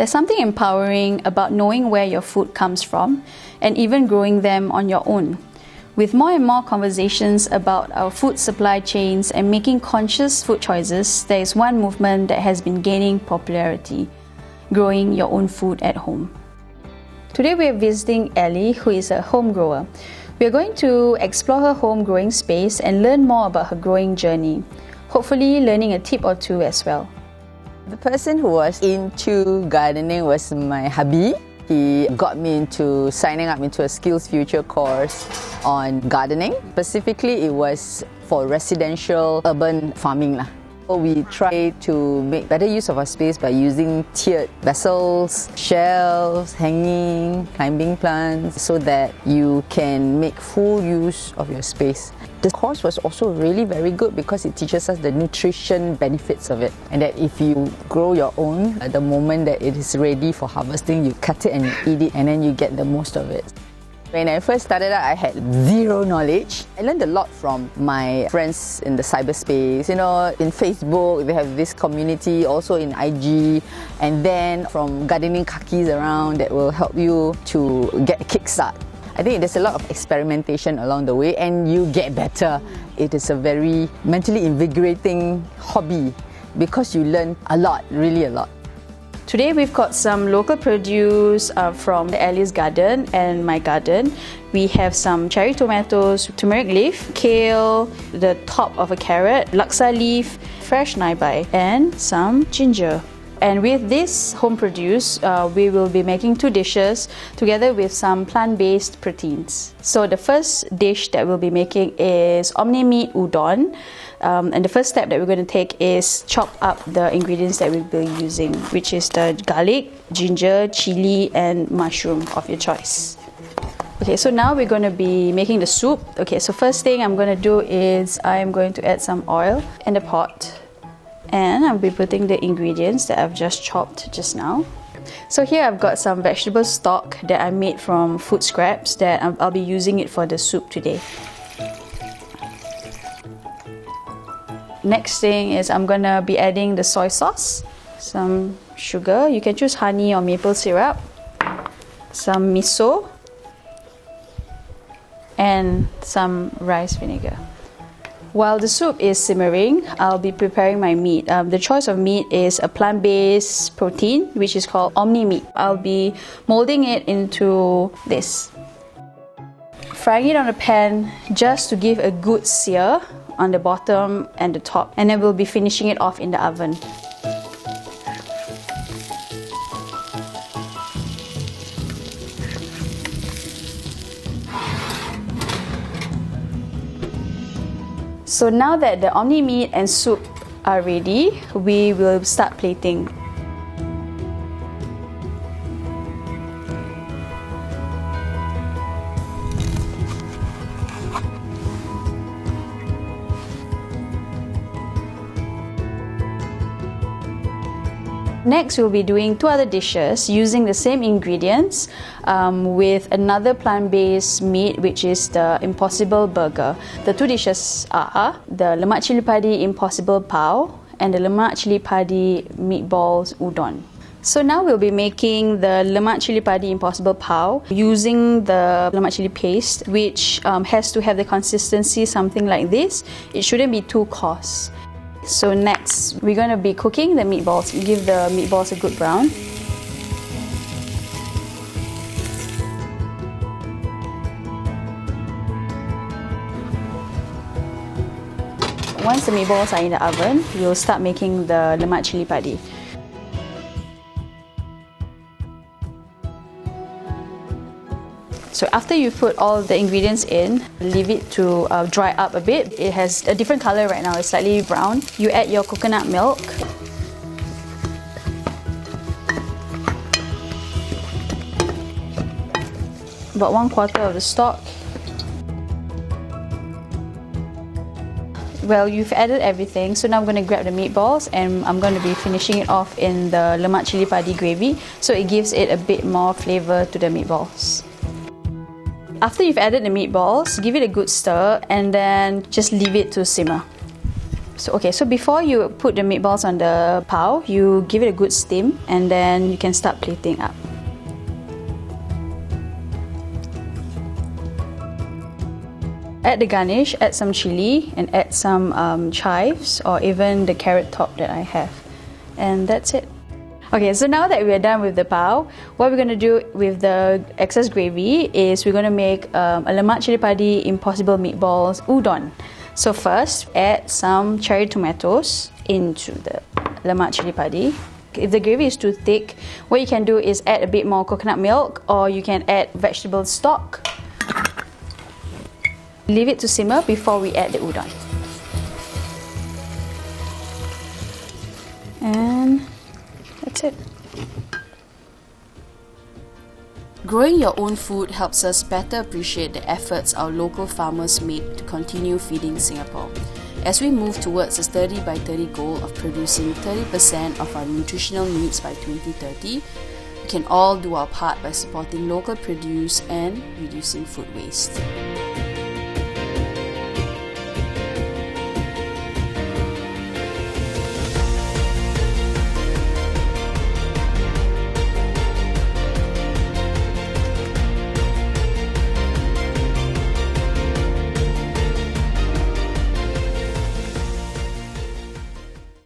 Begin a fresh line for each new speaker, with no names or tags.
There's something empowering about knowing where your food comes from and even growing them on your own. With more and more conversations about our food supply chains and making conscious food choices, there is one movement that has been gaining popularity: growing your own food at home. Today we are visiting Ellie, who is a home grower. We are going to explore her home growing space and learn more about her growing journey, hopefully learning a tip or two as well.
The person who was into gardening was my hubby. He got me into signing up into a Skills Future course on gardening. Specifically, it was for residential urban farming. We try to make better use of our space by using tiered vessels, shelves, hanging, climbing plants, so that you can make full use of your space. The course was also really very good because it teaches us the nutrition benefits of it, and that if you grow your own, at the moment that it is ready for harvesting, you cut it and you eat it, and then you get the most of it. When I first started out, I had zero knowledge. I learned a lot from my friends in the cyberspace. In Facebook, they have this community, also in IG, and then from gardening kakis around that will help you to get a kickstart. I think there's a lot of experimentation along the way, and you get better. It is a very mentally invigorating hobby because you learn a lot, really a lot.
Today we've got some local produce from Ellie's garden and my garden. We have some cherry tomatoes, turmeric leaf, kale, the top of a carrot, laksa leaf, fresh naibai, and some ginger. And with this home produce, we will be making two dishes together with some plant-based proteins. So the first dish that we'll be making is omni meat udon. And the first step that we're going to take is chop up the ingredients that we'll be using, which is the garlic, ginger, chili, and mushroom of your choice. Okay, so now we're going to be making the soup. Okay, so first thing I'm going to do is I'm going to add some oil in the pot. And I'll be putting the ingredients that I've just chopped just now. So here I've got some vegetable stock that I made from food scraps that I'll be using it for the soup today. Next thing is I'm gonna be adding the soy sauce, some sugar, you can choose honey or maple syrup, some miso, and some rice vinegar. While the soup is simmering, I'll be preparing my meat. The choice of meat is a plant-based protein, which is called omni meat. I'll be molding it into this. Frying it on a pan just to give a good sear on the bottom and the top, and then we'll be finishing it off in the oven. So now that the omni meat and soup are ready, we will start plating. Next, we'll be doing two other dishes using the same ingredients with another plant-based meat, which is the Impossible Burger. The two dishes are the lemak cili padi Impossible Pau and the lemak cili padi meatballs udon. So now we'll be making the lemak cili padi Impossible Pau using the lemak cili paste, which has to have the consistency something like this. It shouldn't be too coarse. So next, we're going to be cooking the meatballs. Give the meatballs a good brown. Once the meatballs are in the oven, we'll start making the lemak cili padi. So after you put all the ingredients in, leave it to dry up a bit. It has a different color right now, it's slightly brown. You add your coconut milk. About 1/4 of the stock. Well, you've added everything, so now I'm going to grab the meatballs and I'm going to be finishing it off in the lemak cili padi gravy, so it gives it a bit more flavor to the meatballs. After you've added the meatballs, give it a good stir and then just leave it to simmer. So before you put the meatballs on the pao, you give it a good steam and then you can start plating up. Add the garnish, add some chili and add some chives or even the carrot top that I have. And that's it. Okay, so now that we are done with the pao, what we're going to do with the excess gravy is we're going to make a lemak cili padi impossible meatballs udon. So first, add some cherry tomatoes into the lemak cili padi. If the gravy is too thick, what you can do is add a bit more coconut milk or you can add vegetable stock. Leave it to simmer before we add the udon. And that's it. Growing your own food helps us better appreciate the efforts our local farmers make to continue feeding Singapore. As we move towards the 30 by 30 goal of producing 30% of our nutritional needs by 2030, we can all do our part by supporting local produce and reducing food waste.